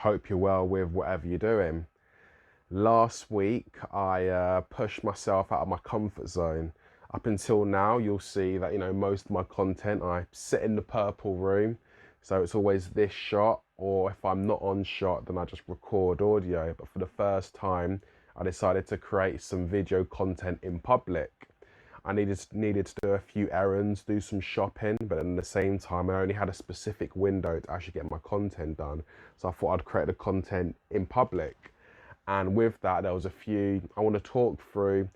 Hope you're well with whatever you're doing. Last week, I pushed myself out of my comfort zone. Up until now, you'll see that, most of my content, I sit in the purple room. So it's always this shot, or if I'm not on shot, then I just record audio. But for the first time, I decided to create some video content in public. I needed to do a few errands, do some shopping, but at the same time, I only had a specific window to actually get my content done. So I thought I'd create the content in public. And with that, there was a few. I want to talk through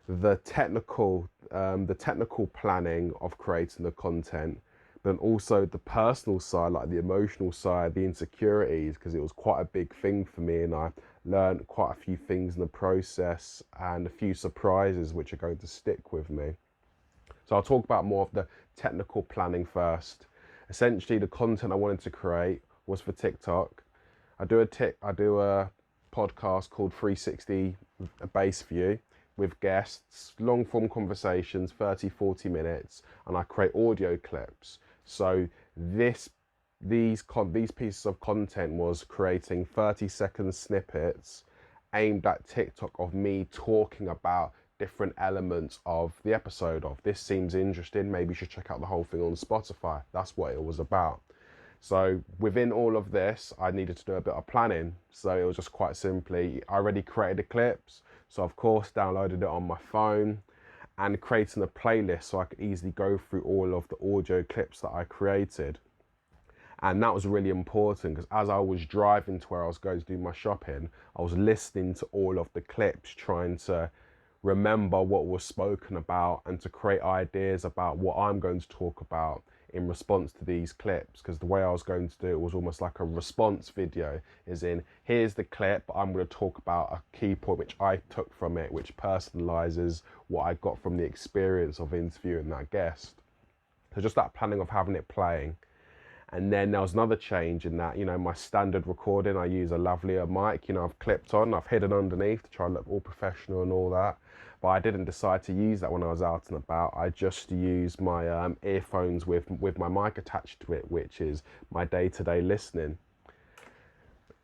the technical planning of creating the content, but also the personal side, like the emotional side, the insecurities, because it was quite a big thing for me, and I learned quite a few things in the process and a few surprises which are going to stick with me. So I'll talk about more of the technical planning first. Essentially, the content I wanted to create was for TikTok. I do a podcast called 360 Base View with guests, long form conversations, 30, 40 minutes, and I create audio clips. So these pieces of content was creating 30-second snippets aimed at TikTok of me talking about different elements of the episode of this seems interesting, maybe you should check out the whole thing on Spotify. That's what it was about. So within all of this, I needed to do a bit of planning. So it was just quite simply, I already created the clips. So of course, downloaded it on my phone and creating a playlist so I could easily go through all of the audio clips that I created. And that was really important because as I was driving to where I was going to do my shopping, I was listening to all of the clips, trying to remember what was spoken about and to create ideas about what I'm going to talk about in response to these clips, because the way I was going to do it was almost like a response video, as in, here's the clip, but I'm going to talk about a key point which I took from it, which personalizes what I got from the experience of interviewing that guest. So just that planning of having it playing. And then there was another change in that, my standard recording, I use a lavalier mic, I've clipped on, I've hidden underneath to try and look all professional and all that. But I didn't decide to use that when I was out and about. I just used my earphones with my mic attached to it, which is my day-to-day listening.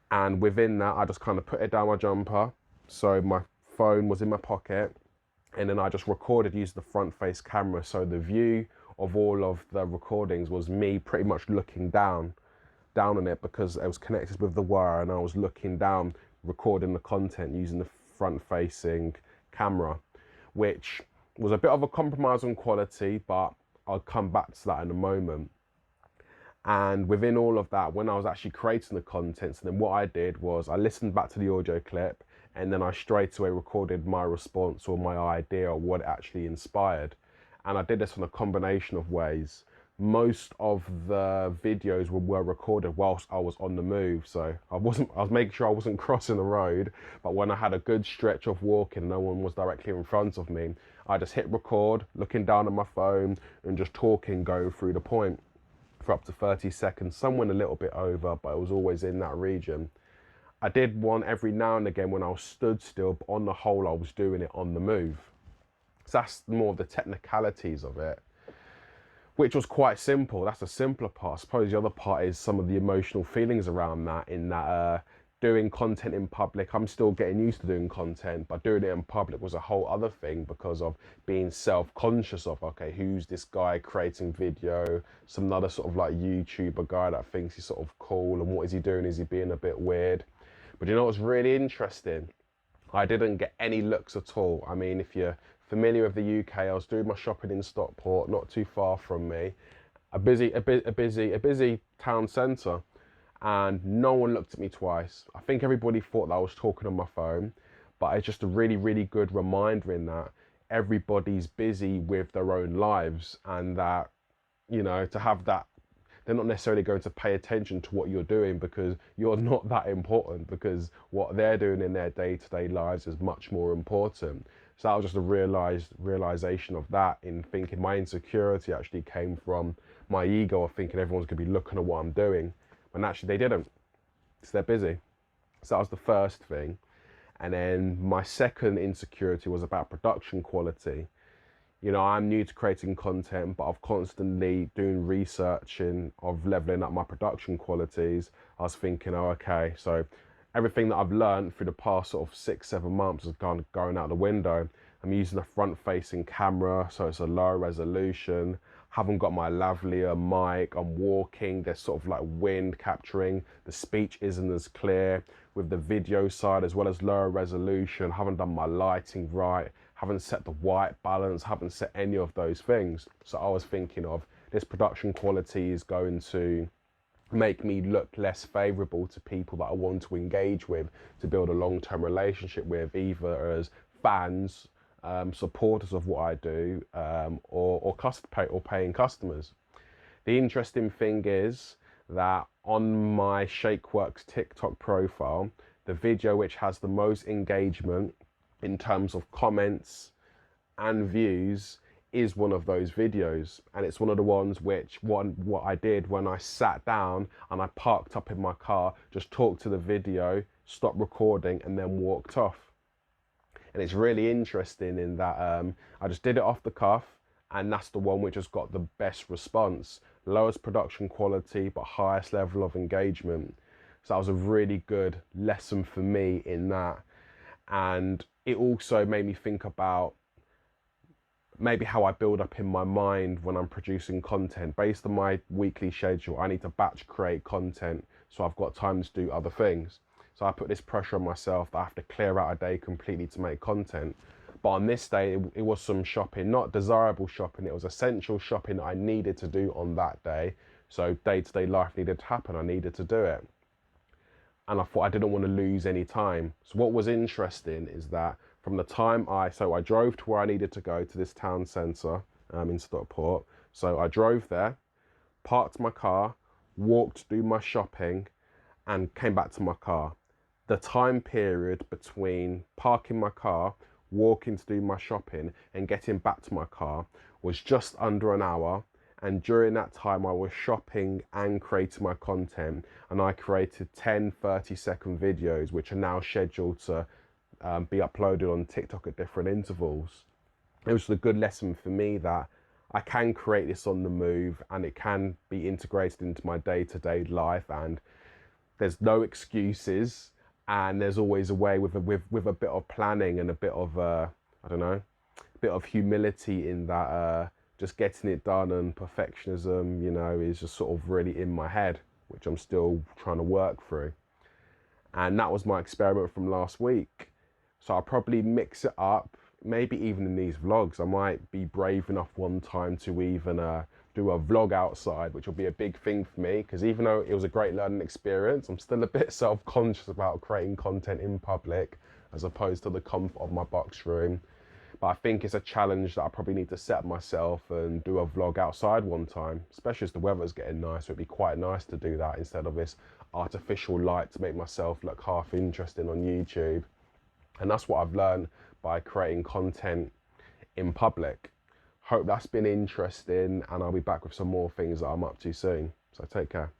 And within that, I just kind of put it down my jumper. So my phone was in my pocket. And then I just recorded using the front face camera. So the view of all of the recordings was me pretty much looking down on it because it was connected with the wire, and I was looking down, recording the content using the front facing camera, which was a bit of a compromise on quality, but I'll come back to that in a moment. And within all of that, when I was actually creating the content, so then what I did was I listened back to the audio clip, and then I straight away recorded my response or my idea or what it actually inspired. And I did this in a combination of ways. Most of the videos were recorded whilst I was on the move. So I was making sure I wasn't crossing the road, but when I had a good stretch of walking, no one was directly in front of me, I just hit record, looking down at my phone and just talking, go through the point for up to 30 seconds, some went a little bit over, but it was always in that region. I did one every now and again when I was stood still, but on the whole, I was doing it on the move. So that's more of the technicalities of it, which was quite simple. That's the simpler part. I suppose the other part is some of the emotional feelings around that, in that doing content in public, I'm still getting used to doing content, but doing it in public was a whole other thing because of being self-conscious of, okay, who's this guy creating video, some other sort of like YouTuber guy that thinks he's sort of cool, and what is he doing? Is he being a bit weird? But what's really interesting? I didn't get any looks at all. I mean, if you're familiar with the UK, I was doing my shopping in Stockport, not too far from me, a busy town centre, and no one looked at me twice. I think everybody thought that I was talking on my phone, but it's just a really, really good reminder in that everybody's busy with their own lives, and that, to have that, they're not necessarily going to pay attention to what you're doing because you're not that important, because what they're doing in their day-to-day lives is much more important. So that was just a realization of that, in thinking my insecurity actually came from my ego of thinking everyone's going to be looking at what I'm doing, when actually they didn't, because they're busy. So that was the first thing. And then my second insecurity was about production quality. You know, I'm new to creating content, but I've constantly doing research and of leveling up my production qualities. I was thinking, oh, okay, so everything that I've learned through the past sort of 6, 7 months has gone going out the window. I'm using a front-facing camera, so it's a lower resolution. Haven't got my lavalier mic. I'm walking. There's sort of like wind capturing. The speech isn't as clear. With the video side as well as lower resolution, haven't done my lighting right. Haven't set the white balance. Haven't set any of those things. So I was thinking of this production quality is going to make me look less favorable to people that I want to engage with, to build a long-term relationship with, either as fans, supporters of what I do, or paying customers. The interesting thing is that on my Shakeworks TikTok profile, the video which has the most engagement in terms of comments and views is one of those videos, and it's one of the ones which what I did when I sat down and I parked up in my car, just talked to the video, stopped recording, and then walked off. And it's really interesting in that I just did it off the cuff, and that's the one which has got the best response, lowest production quality but highest level of engagement. So that was a really good lesson for me in that. And it also made me think about maybe how I build up in my mind when I'm producing content. Based on my weekly schedule, I need to batch create content so I've got time to do other things. So I put this pressure on myself that I have to clear out a day completely to make content. But on this day, it was some shopping, not desirable shopping, it was essential shopping that I needed to do on that day. So day-to-day life needed to happen, I needed to do it. And I thought I didn't want to lose any time. So what was interesting is that from the time I drove to where I needed to go, to this town centre in Stockport. So I drove there, parked my car, walked to do my shopping, and came back to my car. The time period between parking my car, walking to do my shopping, and getting back to my car was just under an hour. And during that time I was shopping and creating my content, and I created 10 30-second videos which are now scheduled to be uploaded on TikTok at different intervals. It was a good lesson for me that I can create this on the move and it can be integrated into my day-to-day life, and there's no excuses, and there's always a way with a bit of planning and a bit of I don't know, a bit of humility in that just getting it done, and perfectionism, you know, is just sort of really in my head, which I'm still trying to work through. And that was my experiment from last week. So I'll probably mix it up, maybe even in these vlogs. I might be brave enough one time to even do a vlog outside, which will be a big thing for me, because even though it was a great learning experience, I'm still a bit self-conscious about creating content in public as opposed to the comfort of my box room. But I think it's a challenge that I probably need to set myself and do a vlog outside one time, especially as the weather's getting nice. It'd be quite nice to do that instead of this artificial light to make myself look half interesting on YouTube. And that's what I've learned by creating content in public. Hope that's been interesting, and I'll be back with some more things that I'm up to soon. So take care.